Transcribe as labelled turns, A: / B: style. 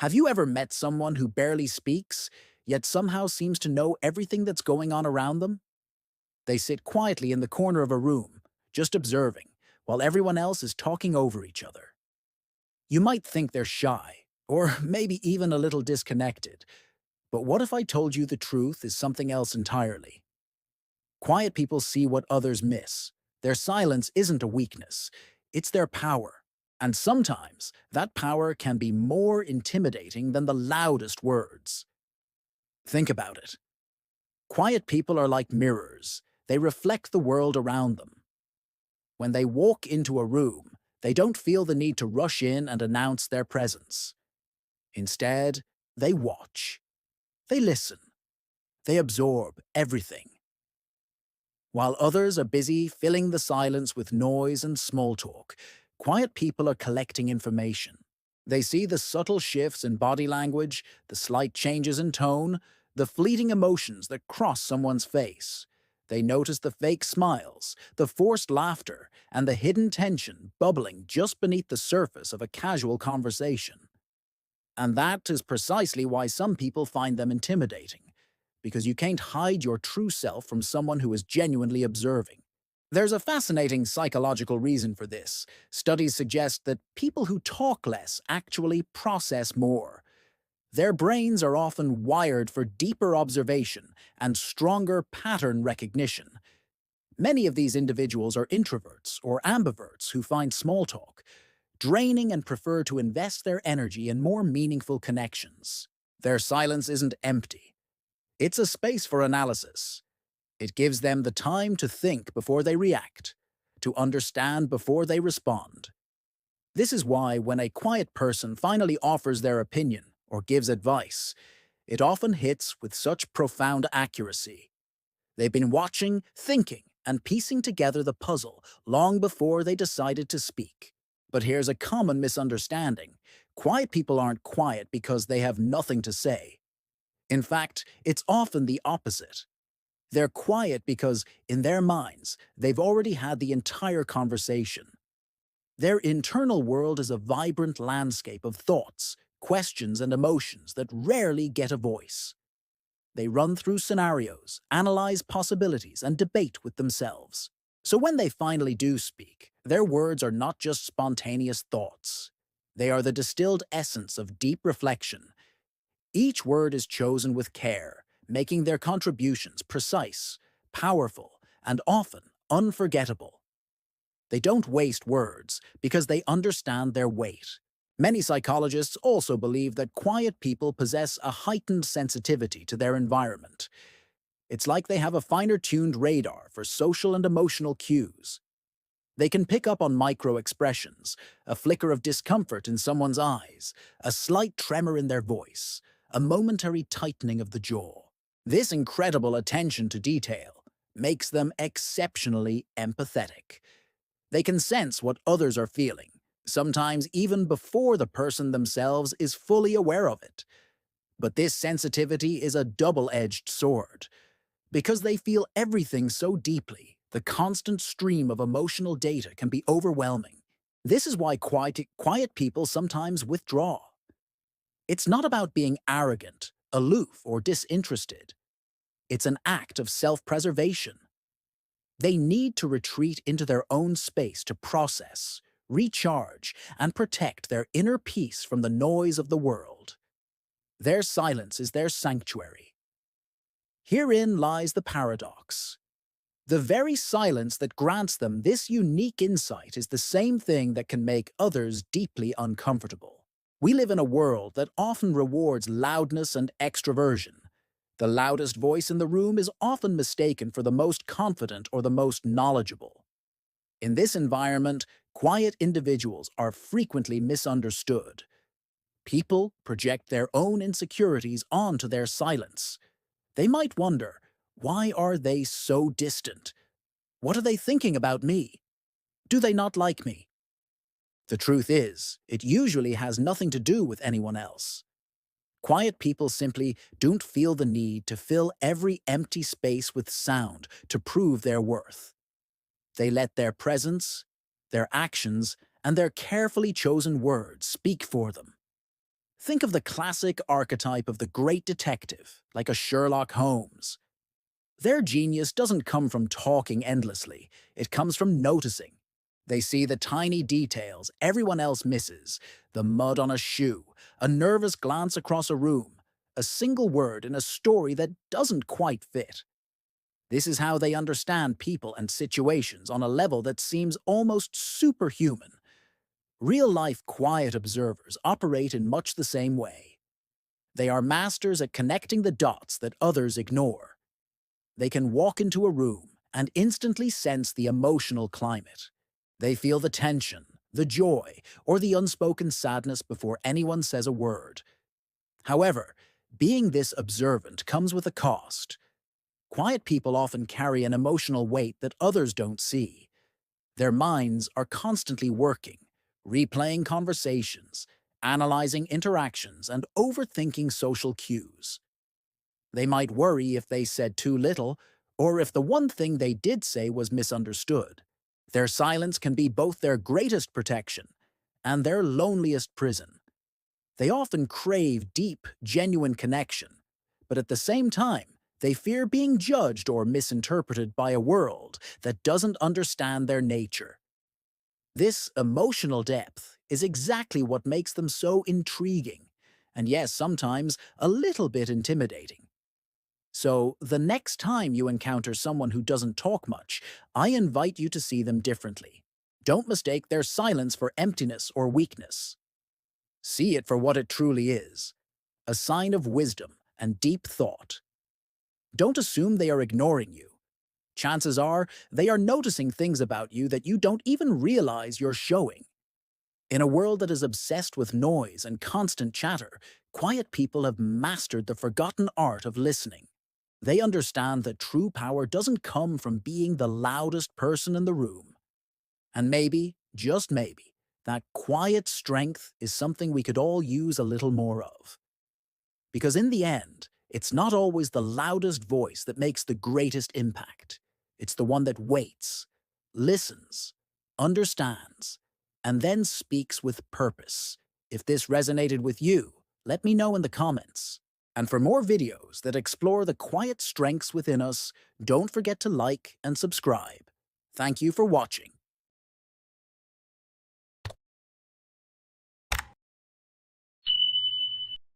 A: Have you ever met someone who barely speaks, yet somehow seems to know everything that's going on around them? They sit quietly in the corner of a room, just observing, while everyone else is talking over each other. You might think they're shy, or maybe even a little disconnected, but what if I told you the truth is something else entirely? Quiet people see what others miss. Their silence isn't a weakness, it's their power. And sometimes that power can be more intimidating than the loudest words. Think about it. Quiet people are like mirrors. They reflect the world around them. When they walk into a room, they don't feel the need to rush in and announce their presence. Instead, they watch. They listen. They absorb everything. While others are busy filling the silence with noise and small talk, quiet people are collecting information. They see the subtle shifts in body language, the slight changes in tone, the fleeting emotions that cross someone's face. They notice the fake smiles, the forced laughter, and the hidden tension bubbling just beneath the surface of a casual conversation. And that is precisely why some people find them intimidating, because you can't hide your true self from someone who is genuinely observing. There's a fascinating psychological reason for this. Studies suggest that people who talk less actually process more. Their brains are often wired for deeper observation and stronger pattern recognition. Many of these individuals are introverts or ambiverts who find small talk draining and prefer to invest their energy in more meaningful connections. Their silence isn't empty. It's a space for analysis. It gives them the time to think before they react, to understand before they respond. This is why when a quiet person finally offers their opinion or gives advice, it often hits with such profound accuracy. They've been watching, thinking, and piecing together the puzzle long before they decided to speak. But here's a common misunderstanding. Quiet people aren't quiet because they have nothing to say. In fact, it's often the opposite. They're quiet because, in their minds, they've already had the entire conversation. Their internal world is a vibrant landscape of thoughts, questions, and emotions that rarely get a voice. They run through scenarios, analyze possibilities, and debate with themselves. So when they finally do speak, their words are not just spontaneous thoughts. They are the distilled essence of deep reflection. Each word is chosen with care, making their contributions precise, powerful, and often unforgettable. They don't waste words because they understand their weight. Many psychologists also believe that quiet people possess a heightened sensitivity to their environment. It's like they have a finer-tuned radar for social and emotional cues. They can pick up on micro-expressions, a flicker of discomfort in someone's eyes, a slight tremor in their voice, a momentary tightening of the jaw. This incredible attention to detail makes them exceptionally empathetic. They can sense what others are feeling, sometimes even before the person themselves is fully aware of it. But this sensitivity is a double-edged sword. Because they feel everything so deeply, the constant stream of emotional data can be overwhelming. This is why quiet people sometimes withdraw. It's not about being arrogant, aloof, or disinterested. It's an act of self-preservation. They need to retreat into their own space to process, recharge, and protect their inner peace from the noise of the world. Their silence is their sanctuary. Herein lies the paradox. The very silence that grants them this unique insight is the same thing that can make others deeply uncomfortable. We live in a world that often rewards loudness and extroversion. The loudest voice in the room is often mistaken for the most confident or the most knowledgeable. In this environment, quiet individuals are frequently misunderstood. People project their own insecurities onto their silence. They might wonder, why are they so distant? What are they thinking about me? Do they not like me? The truth is, it usually has nothing to do with anyone else. Quiet people simply don't feel the need to fill every empty space with sound to prove their worth. They let their presence, their actions, and their carefully chosen words speak for them. Think of the classic archetype of the great detective, like a Sherlock Holmes. Their genius doesn't come from talking endlessly, it comes from noticing. They see the tiny details everyone else misses: the mud on a shoe, a nervous glance across a room, a single word in a story that doesn't quite fit. This is how they understand people and situations on a level that seems almost superhuman. Real-life quiet observers operate in much the same way. They are masters at connecting the dots that others ignore. They can walk into a room and instantly sense the emotional climate. They feel the tension, the joy, or the unspoken sadness before anyone says a word. However, being this observant comes with a cost. Quiet people often carry an emotional weight that others don't see. Their minds are constantly working, replaying conversations, analyzing interactions, and overthinking social cues. They might worry if they said too little, or if the one thing they did say was misunderstood. Their silence can be both their greatest protection and their loneliest prison. They often crave deep, genuine connection, but at the same time, they fear being judged or misinterpreted by a world that doesn't understand their nature. This emotional depth is exactly what makes them so intriguing, and yes, sometimes a little bit intimidating. So, the next time you encounter someone who doesn't talk much, I invite you to see them differently. Don't mistake their silence for emptiness or weakness. See it for what it truly is: a sign of wisdom and deep thought. Don't assume they are ignoring you. Chances are they are noticing things about you that you don't even realize you're showing. In a world that is obsessed with noise and constant chatter, quiet people have mastered the forgotten art of listening. They understand that true power doesn't come from being the loudest person in the room. And maybe, just maybe, that quiet strength is something we could all use a little more of. Because in the end, it's not always the loudest voice that makes the greatest impact. It's the one that waits, listens, understands, and then speaks with purpose. If this resonated with you, let me know in the comments. And for more videos that explore the quiet strengths within us, don't forget to like and subscribe. Thank you for watching.